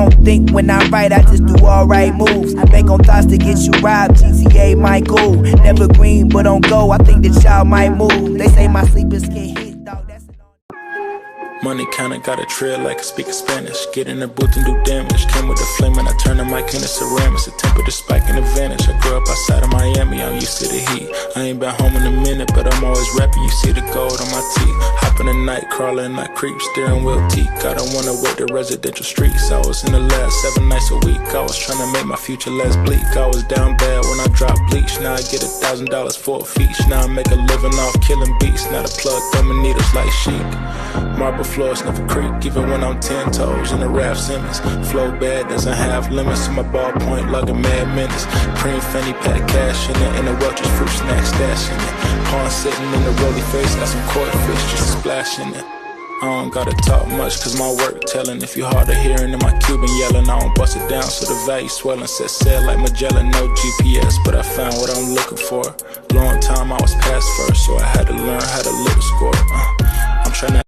don't think when I write, I just do all right moves. Make on thoughts to get you robbed, GTA might go. Never green, but on go, I think that y'all might move. They say my sleepers get hit, dog, that's it. Money kinda got a trail like I speak Spanish. Get in the booth and do damage. Came with a flame and I turned the mic into ceramics. A temper to spike and advantage. I grew up outside of Miami, I'm used to the heat. I ain't been home in a minute, but I'm always rapping. You see the gold on my teeth. Hop in the night, crawling, I creep, steering wheel teeth. I don't wanna wait the residential streets. I was in the lab 7 nights a week. I was trying to make my future less bleak. I was down bad when I dropped bleach. Now I get $1,000 for a feature. Now I make a living off killing beats. Now the plug thumbing needles like chic. Marble floors never creak, even when I'm 10 toes in the Raf Simmons. Flow bad, doesn't have limits. To my ballpoint, lugging mad minutes. Cream fanny pack cash in it, and the Welch's fruit snack stash in it. Pawn sitting in the rolly face, got some koi fish just splashing it. I don't gotta talk much, cause my work telling. If you hard of hearing in my Cuban yelling, I don't bust it down, so the value swelling. Set sail like Magellan, no GPS, but I found what I'm looking for. Long time I was past first, so I had to learn how to look score. I'm trying to